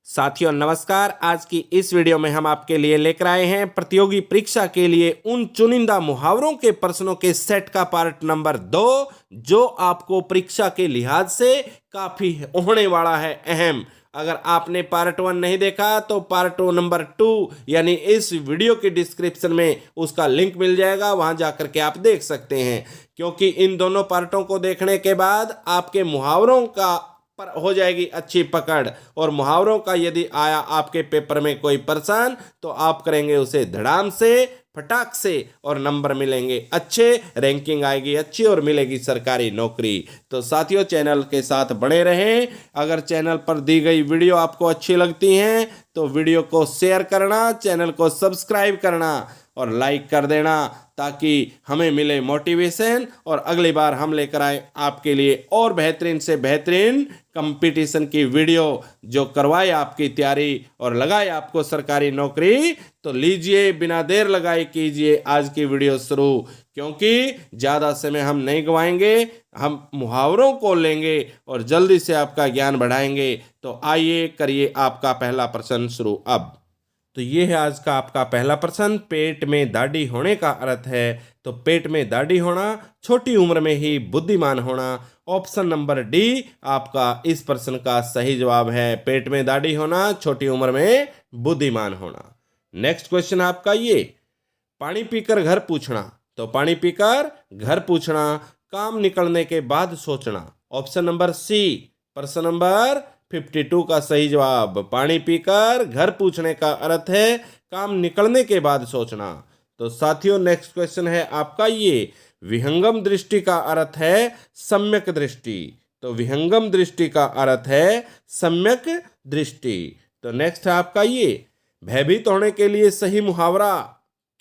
साथियों नमस्कार। आज की इस वीडियो में हम आपके लिए लेकर आए हैं प्रतियोगी परीक्षा के लिए उन चुनिंदा मुहावरों के प्रश्नों के सेट का पार्ट नंबर 2, जो आपको परीक्षा के लिहाज से काफी होने वाला है अहम। अगर आपने पार्ट 1 नहीं देखा तो पार्ट नंबर 2 यानी इस वीडियो के डिस्क्रिप्शन में उसका लिंक मिल जाएगा, वहां जाकर के आप देख सकते हैं। क्योंकि इन दोनों पार्टों को देखने के बाद आपके मुहावरों का पर हो जाएगी अच्छी पकड़, और मुहावरों का यदि आया आपके पेपर में कोई प्रश्न तो आप करेंगे उसे धड़ाम से, फटाक से, और नंबर मिलेंगे अच्छे, रैंकिंग आएगी अच्छी और मिलेगी सरकारी नौकरी। तो साथियों चैनल के साथ बने रहें। अगर चैनल पर दी गई वीडियो आपको अच्छी लगती हैं तो वीडियो को शेयर करना, चैनल को सब्सक्राइब करना और लाइक कर देना, ताकि हमें मिले मोटिवेशन और अगली बार हम लेकर आए आपके लिए और बेहतरीन से बेहतरीन कंपटीशन की वीडियो, जो करवाए आपकी तैयारी और लगाए आपको सरकारी नौकरी। तो लीजिए, बिना देर लगाए कीजिए आज की वीडियो शुरू, क्योंकि ज़्यादा समय हम नहीं गवाएंगे, हम मुहावरों को लेंगे और जल्दी से आपका ज्ञान बढ़ाएंगे। तो आइए करिए आपका पहला प्रश्न शुरू अब। तो ये है आज का आपका पहला प्रश्न। पेट में दाढ़ी होने का अर्थ है। तो पेट में दाढ़ी होना, छोटी उम्र में ही बुद्धिमान होना। ऑप्शन नंबर डी आपका इस प्रश्न का सही जवाब है। पेट में दाढ़ी होना, छोटी उम्र में बुद्धिमान होना। नेक्स्ट क्वेश्चन आपका ये, पानी पीकर घर पूछना। तो पानी पीकर घर पूछना, काम निकलने के बाद सोचना। ऑप्शन नंबर सी प्रश्न नंबर 52 का सही जवाब। पानी पीकर घर पूछने का अर्थ है काम निकलने के बाद सोचना। तो साथियों नेक्स्ट क्वेश्चन है आपका ये, विहंगम दृष्टि का अर्थ है सम्यक दृष्टि। तो विहंगम दृष्टि का अर्थ है सम्यक दृष्टि। तो नेक्स्ट है आपका ये, भयभीत होने के लिए सही मुहावरा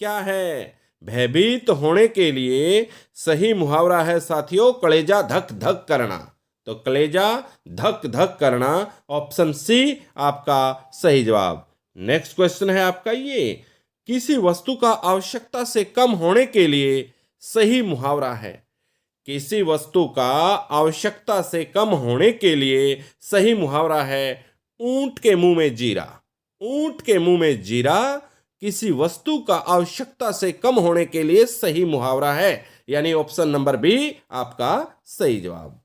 क्या है। भयभीत होने के लिए सही मुहावरा है साथियों, कलेजा धक धक करना। तो कलेजा धक धक करना, ऑप्शन सी आपका सही जवाब। नेक्स्ट क्वेश्चन है आपका ये, किसी वस्तु का आवश्यकता से कम होने के लिए सही मुहावरा है। किसी वस्तु का आवश्यकता से कम होने के लिए सही मुहावरा है ऊंट के मुंह में जीरा। ऊंट के मुंह में जीरा किसी वस्तु का आवश्यकता से कम होने के लिए सही मुहावरा है, यानी ऑप्शन नंबर बी आपका सही जवाब।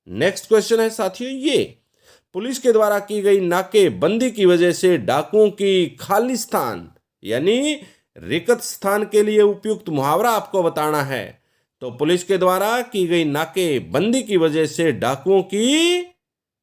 नेक्स्ट क्वेश्चन है साथियों ये, पुलिस के द्वारा की गई नाकेबंदी की वजह से डाकुओं की खाली स्थान यानी रिक्त स्थान के लिए उपयुक्त मुहावरा आपको बताना है। तो पुलिस के द्वारा की गई नाकेबंदी की वजह से डाकुओं की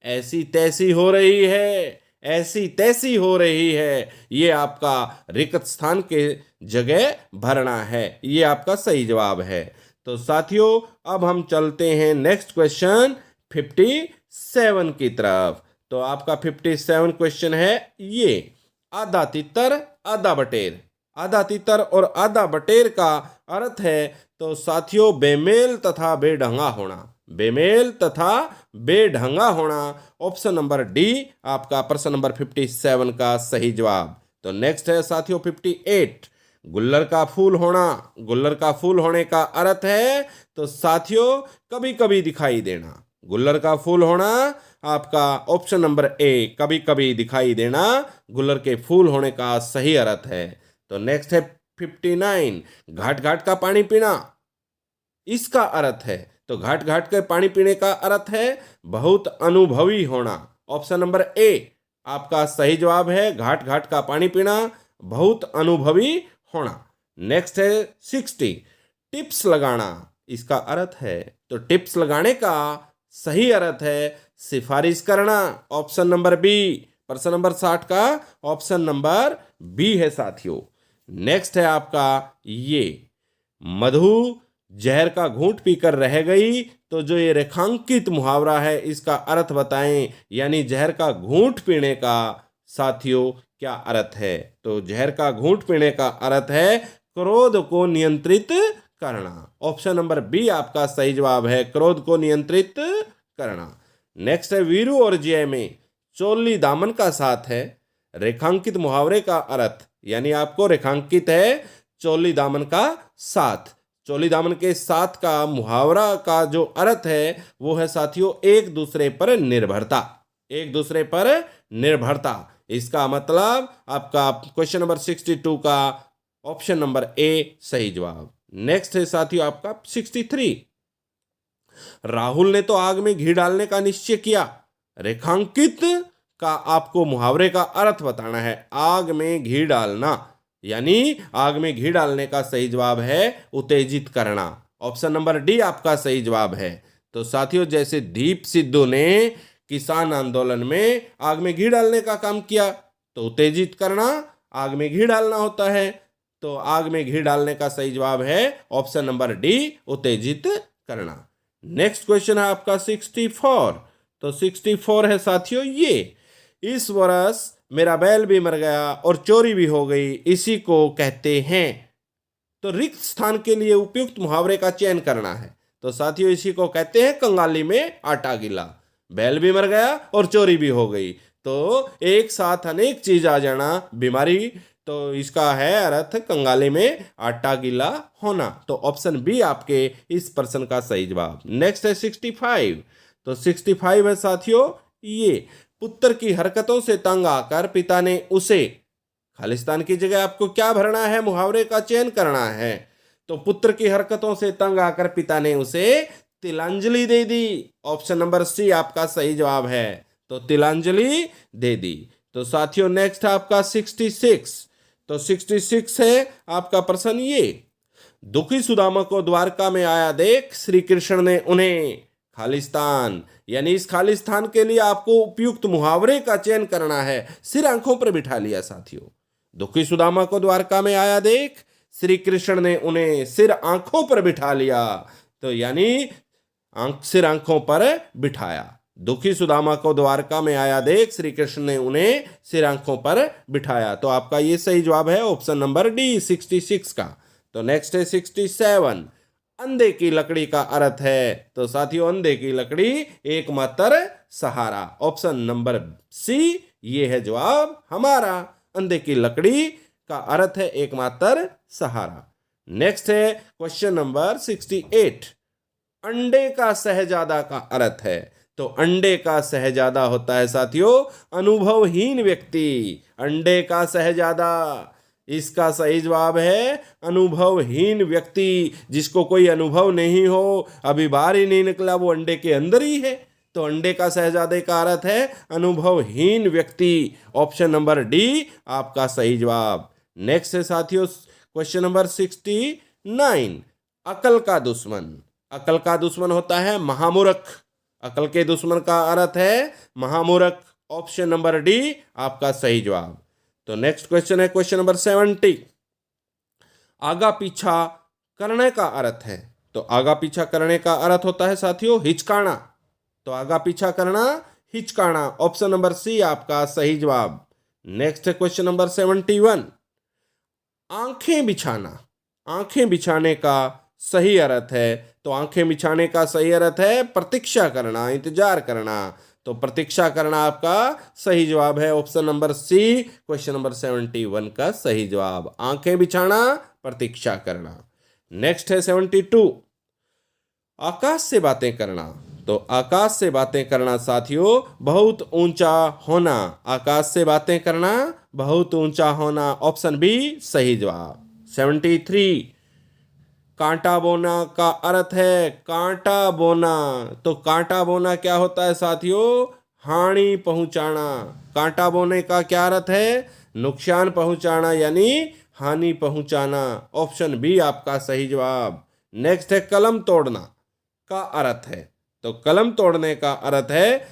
ऐसी तैसी हो रही है, ऐसी तैसी हो रही है, ये आपका रिक्त स्थान के जगह भरना है, ये आपका सही जवाब है। तो साथियों अब हम चलते हैं नेक्स्ट क्वेश्चन 57 की तरफ। तो आपका 57 क्वेश्चन है ये, आधा तितर आधा बटेर। आधा तितर और आधा बटेर का अर्थ है तो साथियों बेमेल तथा बेढंगा होना। बेमेल तथा बेढंगा होना, ऑप्शन नंबर डी आपका प्रश्न नंबर 57 का सही जवाब। तो नेक्स्ट है साथियों 58, गुल्लर का फूल होना। गुल्लर का फूल होने का अर्थ है तो साथियों कभी कभी दिखाई देना। गुल्लर का फूल होना आपका ऑप्शन नंबर ए कभी कभी दिखाई देना गुल्लर के फूल होने का सही अर्थ है। तो नेक्स्ट है 59, घाट घाट का पानी पीना। इसका अर्थ है तो घाट घाट के पानी पीने का अर्थ है बहुत अनुभवी होना। ऑप्शन नंबर ए आपका सही जवाब है, घाट घाट का पानी पीना, बहुत अनुभवी होना। नेक्स्ट है 60, टिप्स लगाना। इसका अर्थ है तो टिप्स लगाने का सही अर्थ है सिफारिश करना। ऑप्शन नंबर बी प्रश्न नंबर 60 का ऑप्शन नंबर बी है साथियों। नेक्स्ट है आपका ये, मधु जहर का घूंट पीकर रह गई। तो जो ये रेखांकित मुहावरा है इसका अर्थ बताएं, यानी जहर का घूंट पीने का साथियों क्या अर्थ है। तो जहर का घूंट पीने का अर्थ है क्रोध को नियंत्रित करना। ऑप्शन नंबर बी आपका सही जवाब है, क्रोध को नियंत्रित करना। नेक्स्ट है वीरू और जय में चोली दामन का साथ है। रेखांकित मुहावरे का अर्थ, यानी आपको रेखांकित है चोली दामन का साथ। चोली दामन के साथ का मुहावरा का जो अर्थ है वो है साथियों एक दूसरे पर निर्भरता। एक दूसरे पर निर्भरता, इसका मतलब आपका क्वेश्चन नंबर 62 का ऑप्शन नंबर ए सही जवाब। नेक्स्ट है साथियों आपका 63। राहुल ने तो आग में घी डालने का निश्चय किया। रेखांकित का आपको मुहावरे का अर्थ बताना है। आग में घी डालना यानी आग में घी डालने का सही जवाब है उत्तेजित करना। ऑप्शन नंबर डी आपका सही जवाब है। तो साथियों जैसे दीप सिद्धू ने किसान आंदोलन में आग में घी डालने का काम किया, तो उत्तेजित करना आग में घी डालना होता है। तो आग में घी डालने का सही जवाब है ऑप्शन नंबर डी उत्तेजित करना। नेक्स्ट क्वेश्चन है आपका 64। तो 64 है साथियों ये, इस वर्ष मेरा बैल भी मर गया और चोरी भी हो गई, इसी को कहते हैं। तो रिक्त स्थान के लिए उपयुक्त मुहावरे का चयन करना है। तो साथियों इसी को कहते हैं कंगाली में आटा गिला। बैल भी मर गया और चोरी भी हो गई, तो एक साथ अनेक चीज आ जाना, बीमारी, तो इसका है अर्थ कंगाली में आटा गीला होना। तो ऑप्शन बी आपके इस प्रश्न का सही जवाब। नेक्स्ट है 65। तो 65 है साथियों ये, पुत्र की हरकतों से तंग आकर पिता ने उसे, खालिस्तान की जगह आपको क्या भरना है, मुहावरे का चयन करना है। तो पुत्र की हरकतों से तंग आकर पिता ने उसे तिलांजलि दे दी। ऑप्शन नंबर सी आपका सही जवाब है। तो तिलांजलि दे दी। तो साथियों नेक्स्ट आपका 66। तो 66 है आपका प्रश्न ये, दुखी सुदामा को द्वारका में आया देख श्री कृष्ण ने उन्हें, खालिस्तान यानी इस खालिस्तान के लिए आपको उपयुक्त मुहावरे का चयन करना है। सिर आंखों पर बिठा लिया साथियों। दुखी सुदामा को द्वारका में आया देख श्री कृष्ण ने उन्हें सिर आंखों पर बिठा लिया, तो यानी सिर आंखों पर बिठाया। दुखी सुदामा को द्वारका में आया देख श्री कृष्ण ने उन्हें सिर आंखों पर बिठाया। तो आपका ये सही जवाब है ऑप्शन नंबर डी 66 का। तो नेक्स्ट है 67। अंधे की लकड़ी का अर्थ है। तो साथियों अंधे की लकड़ी एकमात्र सहारा। ऑप्शन नंबर सी ये है जवाब हमारा। अंधे की लकड़ी का अर्थ है एकमात्र सहारा। नेक्स्ट है क्वेश्चन नंबर 68। अंडे का शहजादा का अर्थ है। तो अंडे का शहजादा होता है साथियों अनुभवहीन व्यक्ति। अंडे का शहजादा, इसका सही जवाब है अनुभवहीन व्यक्ति, जिसको कोई अनुभव नहीं हो, अभी बाहर ही नहीं निकला, वो अंडे के अंदर ही है। तो अंडे का शहजादे का अर्थ है अनुभवहीन व्यक्ति। ऑप्शन नंबर डी आपका सही जवाब। नेक्स्ट है साथियों क्वेश्चन नंबर 69। अकल का दुश्मन। अकल का दुश्मन होता है महामूर्ख। अकल के दुश्मन का अर्थ है महामूर्ख। ऑप्शन नंबर डी आपका सही जवाब। तो नेक्स्ट क्वेश्चन है क्वेश्चन नंबर 70। आगा पीछा करने का अर्थ है। तो आगा पीछा करने का अर्थ होता है साथियों हिचकाना। तो आगा पीछा करना हिचकाना। ऑप्शन नंबर सी आपका सही जवाब। नेक्स्ट है क्वेश्चन नंबर 71। आंखें बिछाना। आंखें बिछाने का सही अर्थ है। तो आंखें बिछाने का सही अर्थ है प्रतीक्षा करना, इंतजार करना। तो प्रतीक्षा करना आपका सही जवाब है। Option number C question number 71 का सही जवाब। आंखें बिछाना, प्रतीक्षा करना। नेक्स्ट है 72। आकाश से बातें करना। तो आकाश से बातें करना साथियों बहुत ऊंचा होना। आकाश से बातें करना बहुत ऊंचा होना। ऑप्शन बी सही जवाब। 73। कांटा बोना का अर्थ है कांटा बोना। तो कांटा बोना क्या होता है साथियों हानि पहुंचाना। कांटा बोने का क्या अर्थ है नुकसान पहुंचाना यानी हानि पहुंचाना। ऑप्शन बी आपका सही जवाब। नेक्स्ट है कलम तोड़ना का अर्थ है। तो कलम तोड़ने का अर्थ है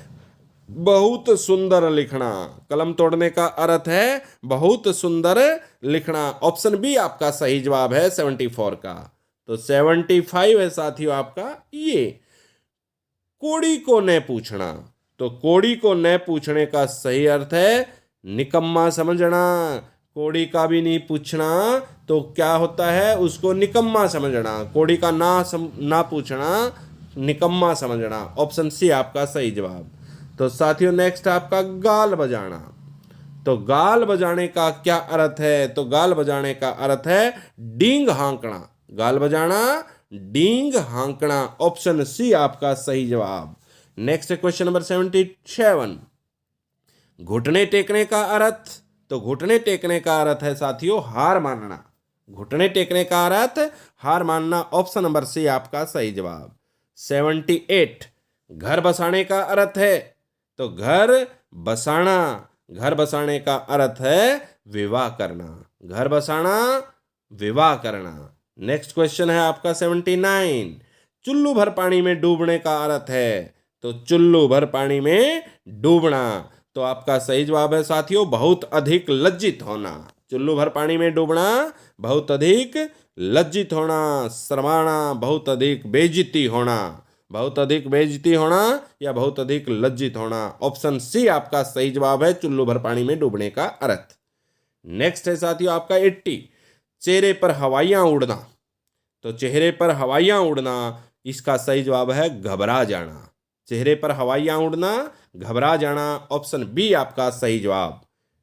बहुत सुंदर लिखना। कलम तोड़ने का अर्थ है बहुत सुंदर लिखना। ऑप्शन बी आपका सही जवाब है 74 का। तो 75 है साथियों आपका ये कोड़ी को न पूछना। तो कोड़ी को न पूछने का सही अर्थ है निकम्मा समझना। कोड़ी का भी नहीं पूछना तो क्या होता है उसको निकम्मा समझना। कोड़ी का ना पूछना निकम्मा समझना। ऑप्शन सी आपका सही जवाब। तो साथियों नेक्स्ट आपका गाल बजाना। तो गाल बजाने का क्या अर्थ है। तो गाल बजाने का अर्थ है डींग हाँकना। गाल बजाना डींग हाँकना। ऑप्शन सी आपका सही जवाब। Next question number 77। घुटने टेकने का अर्थ, तो घुटने टेकने का अर्थ है साथियों हार मानना। घुटने टेकने का अर्थ हार मानना। ऑप्शन नंबर सी आपका सही जवाब। 78 घर बसाने का अर्थ है, तो घर बसाना, घर बसाने का अर्थ है विवाह करना। घर बसाना, विवाह करना। नेक्स्ट क्वेश्चन है आपका 79 चुल्लू भर पानी में डूबने का अर्थ है, तो चुल्लू भर पानी में डूबना। तो आपका सही जवाब है साथियों बहुत अधिक लज्जित होना। चुल्लू भर पानी में डूबना, बहुत अधिक लज्जित होना, शर्माना, बहुत अधिक बेइज्जती होना। बहुत अधिक बेइज्जती होना या बहुत अधिक लज्जित होना। ऑप्शन सी आपका सही जवाब है चुल्लू भर पानी में डूबने का अर्थ। नेक्स्ट है साथियों आपका 80 चेहरे पर हवाइयां उड़ना, तो चेहरे पर हवाइयां उड़ना इसका सही जवाब है घबरा जाना। चेहरे पर हवाइयां उड़ना, घबरा जाना। ऑप्शन बी आपका सही जवाब।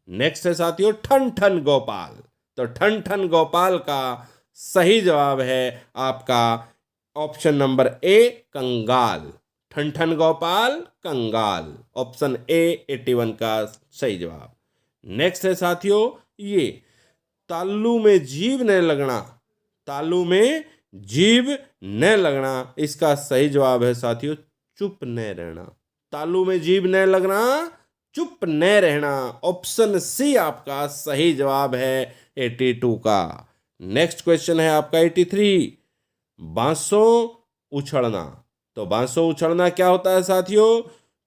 नेक्स्ट है साथियों ठन ठन गोपाल, तो ठन ठन गोपाल का सही जवाब है आपका ऑप्शन नंबर ए कंगाल। ठन ठन गोपाल कंगाल। ऑप्शन ए 81 का सही जवाब। नेक्स्ट है साथियों ये ताल्लू में जीभ न लगना, ताल्लू में जीभ न लगना इसका सही जवाब है साथियों चुप न रहना। ताल्लू में जीभ न लगना, चुप न रहना। ऑप्शन सी आपका सही जवाब है 82 का। नेक्स्ट क्वेश्चन है आपका 83 बांसों उछलना, तो बांसों उछलना क्या होता है साथियों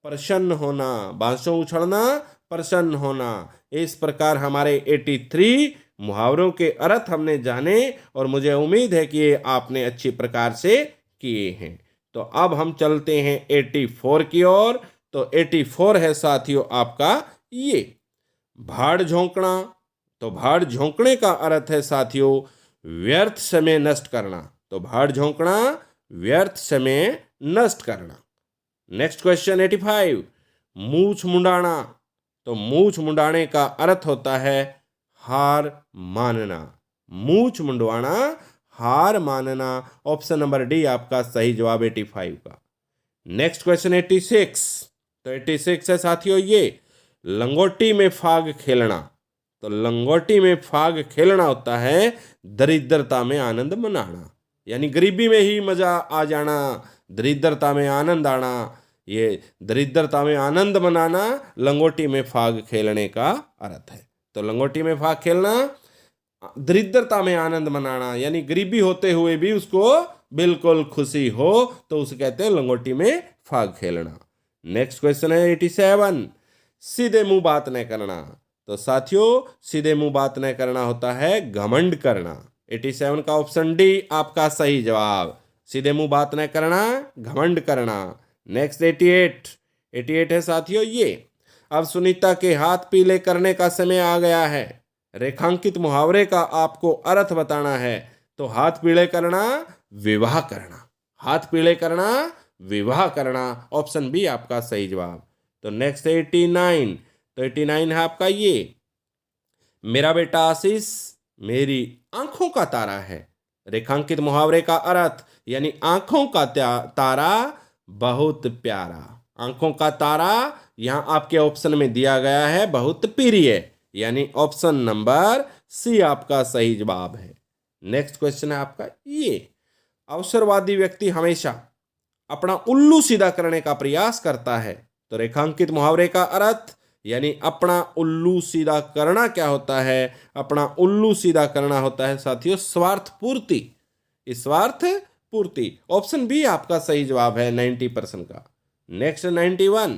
प्रसन्न होना। बांसों उछलना, प्रसन्न होना। इस प्रकार हमारे 83 मुहावरों के अर्थ हमने जाने और मुझे उम्मीद है कि ये आपने अच्छी प्रकार से किए हैं। तो अब हम चलते हैं 84 की ओर। तो 84 है साथियों आपका ये भाड़ झोंकना, तो भाड़ झोंकने का अर्थ है साथियों व्यर्थ समय नष्ट करना। तो भाड़ झोंकना, व्यर्थ समय नष्ट करना। नेक्स्ट क्वेश्चन 85 मूछ मुंडाना, तो मूछ मुंडाने का अर्थ होता है हार मानना। मूछ मुंडवाना, हार मानना। ऑप्शन नंबर डी आपका सही जवाब 85 का। नेक्स्ट क्वेश्चन 86, तो 86 है साथियों ये लंगोटी में फाग खेलना, तो लंगोटी में फाग खेलना होता है दरिद्रता में आनंद मनाना, यानी गरीबी में ही मजा आ जाना, दरिद्रता में आनंद आना। ये दरिद्रता में आनंद मनाना लंगोटी में फाग खेलने का अर्थ है। तो लंगोटी में फाग खेलना, दरिद्रता में आनंद मनाना, यानी गरीबी होते हुए भी उसको बिल्कुल खुशी हो तो उसे कहते हैं लंगोटी में फाग खेलना। नेक्स्ट क्वेश्चन है 87 सीधे मुंह बात न करना, तो साथियों सीधे मुंह बात न करना होता है घमंड करना। 87 का ऑप्शन डी आपका सही जवाब। सीधे मुंह बात न करना, घमंड करना। नेक्स्ट 88 है साथियों ये अब सुनीता के हाथ पीले करने का समय आ गया है। रेखांकित मुहावरे का आपको अर्थ बताना है। तो हाथ पीले करना, विवाह करना। हाथ पीले करना, विवाह करना। ऑप्शन बी आपका सही जवाब। तो नेक्स्ट 89, तो 89 है आपका ये मेरा बेटा आशीष मेरी आंखों का तारा है। रेखांकित मुहावरे का अर्थ यानी आंखों का तारा बहुत प्यारा। आंखों का तारा यहां आपके ऑप्शन में दिया गया है बहुत प्रिय, यानी ऑप्शन नंबर सी आपका सही जवाब है। नेक्स्ट क्वेश्चन है आपका ये अवसरवादी व्यक्ति हमेशा अपना उल्लू सीधा करने का प्रयास करता है। तो रेखांकित मुहावरे का अर्थ यानी अपना उल्लू सीधा करना क्या होता है? अपना उल्लू सीधा करना होता है साथियों स्वार्थ पूर्ति। स्वार्थ पूर्ति। ऑप्शन बी आपका सही जवाब है 90% का। नेक्स्ट 91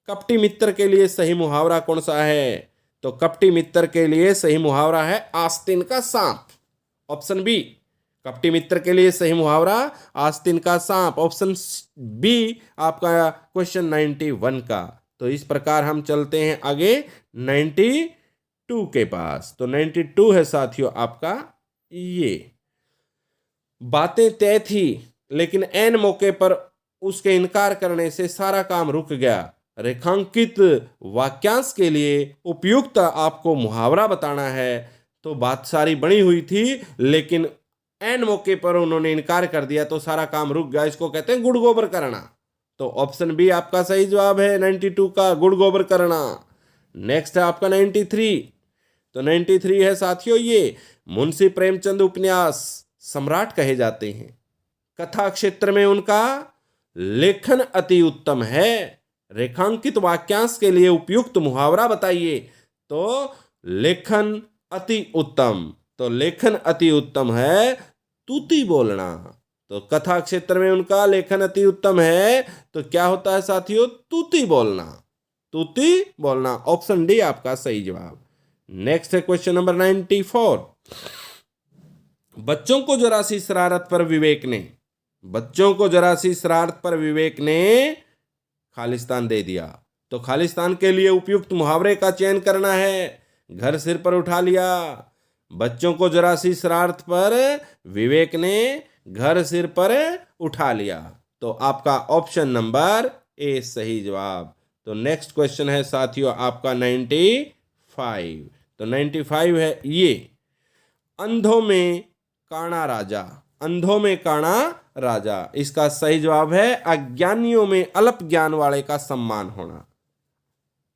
कपटी मित्र के लिए सही मुहावरा कौन सा है? तो कपटी मित्र के लिए सही मुहावरा है आस्तीन का सांप। Option B. कपटी मित्र के लिए सही मुहावरा आस्तीन का सांप। ऑप्शन बी आपका क्वेश्चन 91 का। तो इस प्रकार हम चलते हैं आगे 92 के पास। तो 92 है साथियों आपका ये बातें तय थी लेकिन ऐन मौके पर उसके इनकार करने से सारा काम रुक गया। रेखांकित वाक्यांश के लिए उपयुक्त आपको मुहावरा बताना है। तो बात सारी बनी हुई थी लेकिन ऐन मौके पर उन्होंने इनकार कर दिया तो सारा काम रुक गया। इसको कहते हैं गुड़ गोबर करना। तो ऑप्शन बी आपका सही जवाब है 92 का गुड़ गोबर करना। नेक्स्ट है आपका 93। तो 93 है साथियों ये मुंशी प्रेमचंद उपन्यास सम्राट कहे जाते हैं। कथा क्षेत्र में उनका लेखन अति उत्तम है। रेखांकित वाक्यांश के लिए उपयुक्त मुहावरा बताइए। तो लेखन अति उत्तम, तो लेखन अति उत्तम है तूती बोलना। तो कथा क्षेत्र में उनका लेखन अति उत्तम है, तो क्या होता है साथियों? तूती बोलना, तूती बोलना। ऑप्शन डी आपका सही जवाब। नेक्स्ट है क्वेश्चन नंबर 94। बच्चों को जरा सी शरारत पर विवेक ने, बच्चों को जरा सी शरारत पर विवेक ने खालिस्तान दे दिया। तो खालिस्तान के लिए उपयुक्त मुहावरे का चयन करना है। घर सिर पर उठा लिया। बच्चों को जरा सी शरारत पर विवेक ने घर सिर पर उठा लिया। तो आपका ऑप्शन नंबर ए सही जवाब। तो नेक्स्ट क्वेश्चन है साथियों आपका 95। तो 95 है ये अंधों में काना राजा, अंधों में काना राजा। इसका सही जवाब है अज्ञानियों में अल्प ज्ञान वाले का सम्मान होना।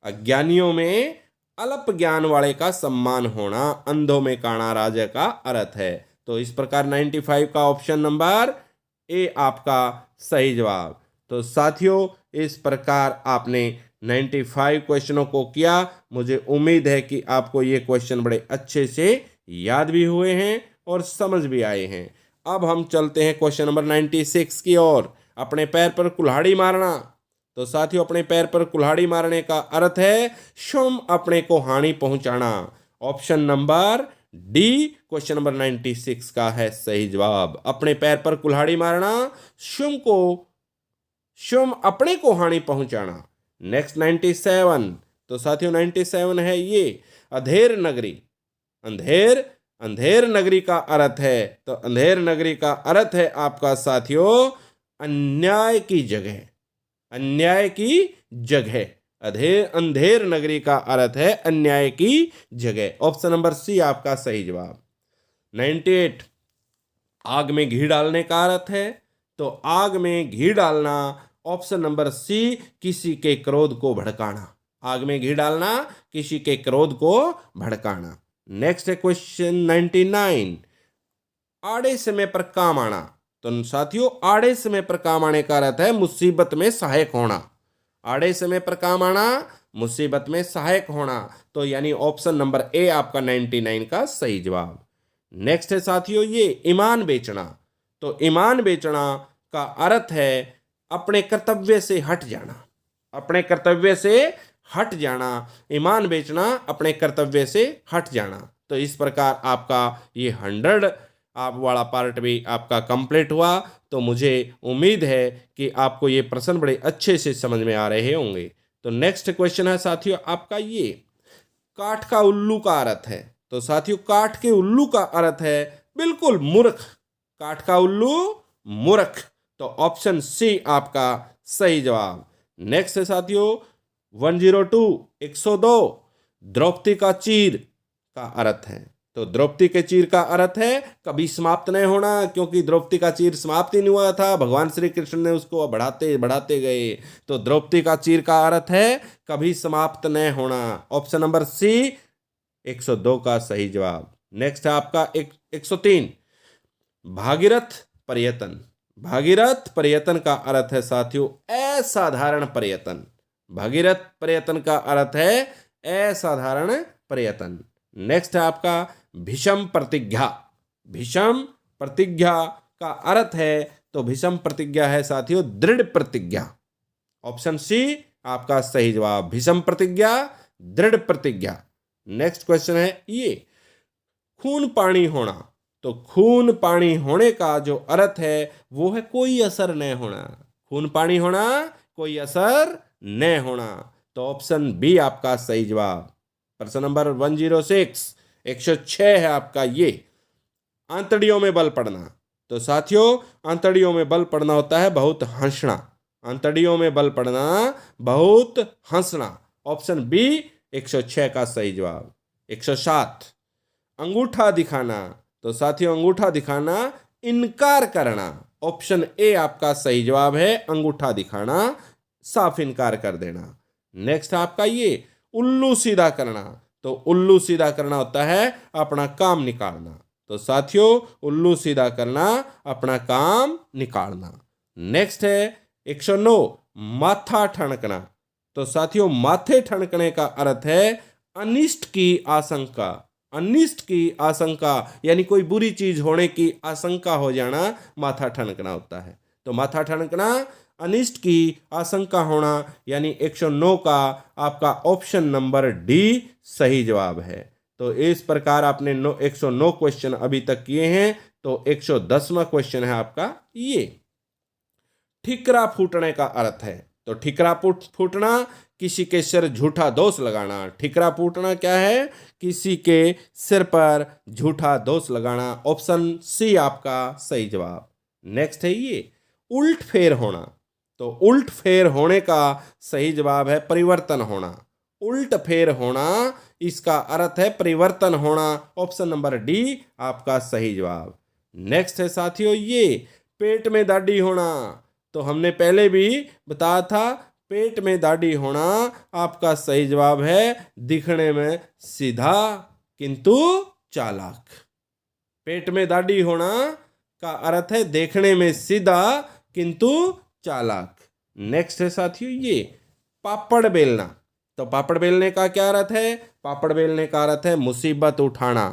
अज्ञानियों में अल्प ज्ञान वाले का सम्मान होना अंधों में काना राजा का अर्थ है। तो इस प्रकार 95 का ऑप्शन नंबर ए आपका सही जवाब। तो साथियों इस प्रकार आपने 95 क्वेश्चनों को किया। मुझे उम्मीद है कि आपको ये क्वेश्चन बड़े अच्छे से याद भी हुए हैं और समझ भी आए हैं। अब हम चलते हैं क्वेश्चन नंबर 96 की ओर। अपने पैर पर कुल्हाड़ी मारना। तो साथियों अपने पैर पर कुल्हाड़ी मारने का अर्थ है स्वयं अपने को हानि पहुंचाना। Option number D question number 96 का है सही जवाब। अपने पैर पर कुल्हाड़ी मारना, स्वयं अपने को हानि पहुंचाना। नेक्स्ट 97। तो साथियों 97 है ये अधेर नगरी। अंधेर नगरी का अर्थ है, तो अंधेर नगरी का अर्थ है आपका साथियों अन्याय की जगह, अन्याय की जगह। अंधेर नगरी का अर्थ है अन्याय की जगह। ऑप्शन नंबर सी आपका सही जवाब। 98 आग में घी डालने का अर्थ है। तो आग में घी डालना ऑप्शन नंबर सी किसी के क्रोध को भड़काना। आग में घी डालना किसी के क्रोध को भड़काना। नेक्स्ट है क्वेश्चन 99 आड़े समय पर काम आना। तो साथियों आड़े समय पर काम आने का अर्थ है मुसीबत में सहायक होना। आड़े समय पर काम आना, मुसीबत में सहायक होना। तो यानी ऑप्शन नंबर ए आपका 99 का सही जवाब। नेक्स्ट है साथियों ये ईमान बेचना। तो ईमान बेचना का अर्थ है अपने कर्तव्य से हट जाना। अपने कर्तव्य से हट जाना। ईमान बेचना अपने कर्तव्य से हट जाना। तो इस प्रकार आपका ये 100 आप वाला पार्ट भी आपका कंप्लीट हुआ। तो मुझे उम्मीद है कि आपको ये प्रश्न बड़े अच्छे से समझ में आ रहे होंगे। तो नेक्स्ट क्वेश्चन है साथियों आपका ये काठ का उल्लू का अर्थ है। तो साथियों काठ के उल्लू का अर्थ है बिल्कुल मूर्ख। काठ का उल्लू मूर्ख। तो ऑप्शन सी आपका सही जवाब। नेक्स्ट है साथियों 102 द्रौपदी का चीर का अर्थ है। तो द्रौपदी के चीर का अर्थ है कभी समाप्त नहीं होना, क्योंकि द्रौपदी का चीर समाप्त ही नहीं हुआ था। भगवान श्री कृष्ण ने उसको बढ़ाते बढ़ाते गए। तो द्रौपदी का चीर का अर्थ है कभी समाप्त नहीं होना। ऑप्शन नंबर सी 102 का सही जवाब। नेक्स्ट है आपका 103 भागीरथ पर्यटन। भागीरथ पर्यटन का अर्थ है साथियों असाधारण पर्यटन। भागीरथ पर्यटन का अर्थ है असाधारण पर्यटन। नेक्स्ट है आपका भीषम प्रतिज्ञा। भीषम प्रतिज्ञा का अर्थ है तो भीषम प्रतिज्ञा है साथियों दृढ़ प्रतिज्ञा। ऑप्शन सी आपका सही जवाब। भीषम प्रतिज्ञा, दृढ़ प्रतिज्ञा। नेक्स्ट क्वेश्चन है ये खून पानी होना। तो खून पानी होने का जो अर्थ है वो है कोई असर नहीं होना। खून पानी होना, कोई असर नहीं होना। तो ऑप्शन बी आपका सही जवाब। प्रश्न नंबर 106 106 है आपका ये आंतड़ियों में बल पड़ना। तो साथियों आंतड़ियों में बल पड़ना होता है बहुत हंसना। आंतड़ियों में बल पड़ना बहुत हंसना। ऑप्शन बी 106 का सही जवाब। 107 अंगूठा दिखाना। तो साथियों अंगूठा दिखाना इनकार करना। ऑप्शन ए आपका सही जवाब है। अंगूठा दिखाना साफ इनकार कर देना। नेक्स्ट आपका ये उल्लू सीधा करना, तो उल्लू सीधा करना होता है अपना काम निकालना। तो साथियों उल्लू सीधा करना अपना काम निकालना। नेक्स्ट है 109 माथा ठनकना। तो साथियों माथे ठनकने का अर्थ है अनिष्ट की आशंका। अनिष्ट की आशंका यानी कोई बुरी चीज होने की आशंका हो जाना माथा ठनकना होता है। तो माथा ठनकना अनिष्ट की आशंका होना यानी 109 का आपका ऑप्शन नंबर डी सही जवाब है। तो इस प्रकार आपने 109 क्वेश्चन अभी तक किए हैं। तो 110वां क्वेश्चन है आपका ये, ठिकरा फूटने का अर्थ है। तो ठिकरा फूटना किसी के सिर झूठा दोष लगाना। ठिकरा फूटना क्या है? किसी के सिर पर झूठा दोष लगाना। ऑप्शन सी आपका सही जवाब। नेक्स्ट है ये उल्ट फेर होना। तो उल्ट फेर होने का सही जवाब है परिवर्तन होना। उल्ट फेर होना इसका अर्थ है परिवर्तन होना। ऑप्शन नंबर डी आपका सही जवाब। नेक्स्ट है साथियों ये पेट में दाढ़ी होना। तो हमने पहले भी बताया था पेट में दाढ़ी होना आपका सही जवाब है दिखने में सीधा किंतु चालाक। पेट में दाढ़ी होना का अर्थ है देखने में सीधा किंतु चालाक। नेक्स्ट है साथियों ये पापड़ बेलना। तो पापड़ बेलने का क्या अर्थ है? पापड़ बेलने का अर्थ है मुसीबत उठाना।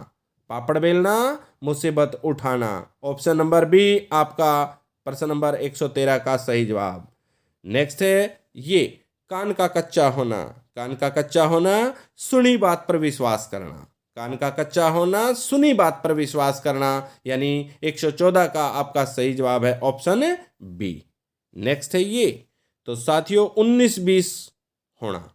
पापड़ बेलना मुसीबत उठाना। ऑप्शन नंबर बी आपका प्रश्न नंबर 113 का सही जवाब। नेक्स्ट है ये कान का कच्चा होना। कान का कच्चा होना सुनी बात पर विश्वास करना। कान का कच्चा होना सुनी बात पर विश्वास करना यानी 114 का आपका सही जवाब है ऑप्शन बी। नेक्स्ट है ये तो साथियों 19-20 होना।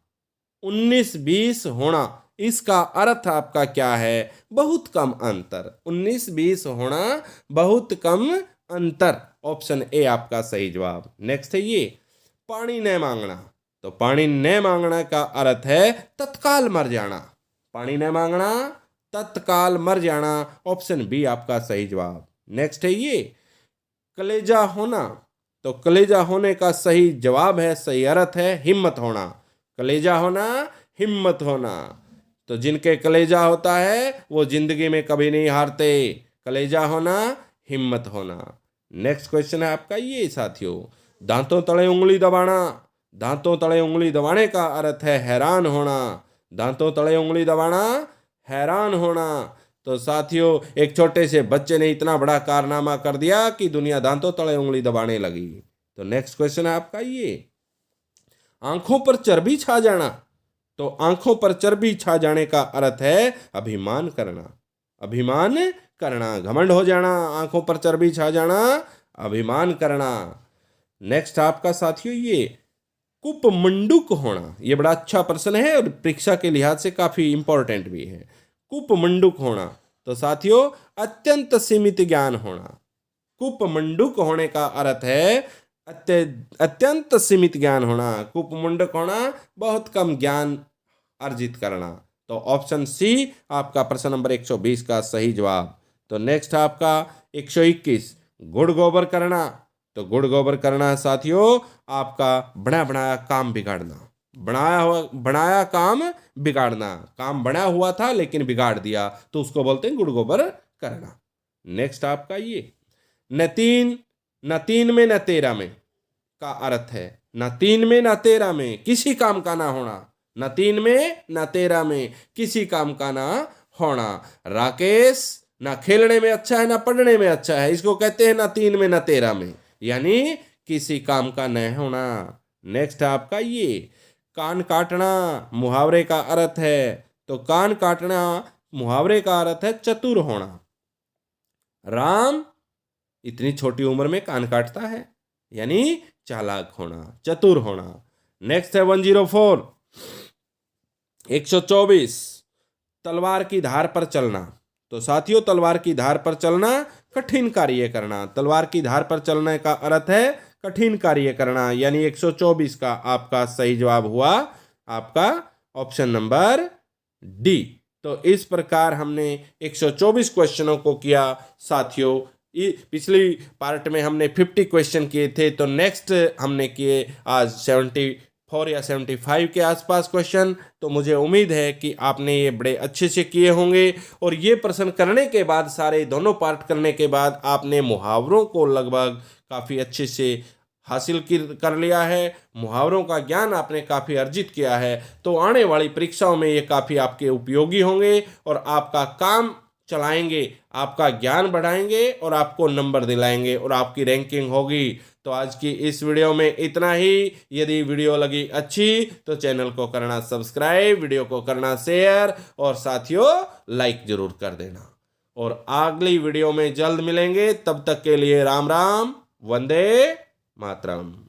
19-20 होना इसका अर्थ आपका क्या है? बहुत कम अंतर। 19-20 होना बहुत कम अंतर। ऑप्शन ए आपका सही जवाब। नेक्स्ट है ये पानी न मांगना। तो पानी न मांगना का अर्थ है तत्काल मर जाना। पानी न मांगना तत्काल मर जाना। ऑप्शन बी आपका सही जवाब। नेक्स्ट है ये कलेजा होना। तो कलेजा होने का सही जवाब है, सही अर्थ है हिम्मत होना। कलेजा होना हिम्मत होना। तो जिनके कलेजा होता है वो जिंदगी में कभी नहीं हारते। कलेजा होना हिम्मत होना। नेक्स्ट क्वेश्चन है आपका ये साथियों दांतों तले उंगली दबाना। दांतों तले उंगली दबाने का अर्थ है हैरान होना। दांतों तले उंगली दबाना हैरान होना। तो साथियों एक छोटे से बच्चे ने इतना बड़ा कारनामा कर दिया कि दुनिया दांतों तले उंगली दबाने लगी। तो नेक्स्ट क्वेश्चन है आपका ये आंखों पर चर्बी छा जाना। तो आंखों पर चर्बी छा जाने का अर्थ है अभिमान करना। अभिमान करना, घमंड हो जाना, आंखों पर चर्बी छा जाना, अभिमान करना। नेक्स्ट आपका साथियों ये कुपमंडूक होना। ये बड़ा अच्छा प्रश्न है और परीक्षा के लिहाज से काफी इंपॉर्टेंट भी है। कुपमंडूक होना तो साथियों अत्यंत सीमित ज्ञान होना। कुपमंडूक होने का अर्थ है अत्यंत सीमित ज्ञान होना। कुपमंडूक होना बहुत कम ज्ञान अर्जित करना। तो ऑप्शन सी आपका प्रश्न नंबर 120 का सही जवाब। तो नेक्स्ट आपका 121 गुड़ गोबर करना। तो गुड़ गोबर करना साथियों आपका बना बनाया काम बिगाड़ना। बनाया काम बिगाड़ना। काम बना हुआ था लेकिन बिगाड़ दिया तो उसको बोलते हैं गुड़ गोबर करना। नेक्स्ट आपका ये न तीन में न तेरा में का अर्थ है न तीन में न तेरा में किसी काम का ना होना। न तीन में न तेरा में किसी काम का ना होना। राकेश ना खेलने में अच्छा है ना पढ़ने में अच्छा है, इसको कहते हैं न तीन में न तेरा में, यानी किसी काम का न होना। नेक्स्ट आपका ये कान काटना मुहावरे का अर्थ है। तो कान काटना मुहावरे का अर्थ है चतुर होना। राम इतनी छोटी उम्र में कान काटता है यानी चालाक होना, चतुर होना। नेक्स्ट है 104 124 तलवार की धार पर चलना। तो साथियों तलवार की धार पर चलना कठिन कार्य करना। तलवार की धार पर चलने का अर्थ है कठिन कार्य करना यानी 124 का आपका सही जवाब हुआ आपका ऑप्शन नंबर डी। तो इस प्रकार हमने 124 क्वेश्चनों को किया साथियों। पिछली पार्ट में हमने 50 क्वेश्चन किए थे, तो नेक्स्ट हमने किए आज 70 74 या 75 के आसपास क्वेश्चन। तो मुझे उम्मीद है कि आपने ये बड़े अच्छे से किए होंगे और ये प्रश्न करने के बाद, सारे दोनों पार्ट करने के बाद, आपने मुहावरों को लगभग काफ़ी अच्छे से हासिल कर लिया है, मुहावरों का ज्ञान आपने काफ़ी अर्जित किया है। तो आने वाली परीक्षाओं में ये काफ़ी आपके उपयोगी होंगे और आपका काम चलाएंगे, आपका ज्ञान बढ़ाएंगे और आपको नंबर दिलाएंगे और आपकी रैंकिंग होगी। तो आज की इस वीडियो में इतना ही। यदि वीडियो लगी अच्छी तो चैनल को करना सब्सक्राइब, वीडियो को करना शेयर और साथियों लाइक जरूर कर देना। और अगली वीडियो में जल्द मिलेंगे, तब तक के लिए राम राम, वंदे मातरम।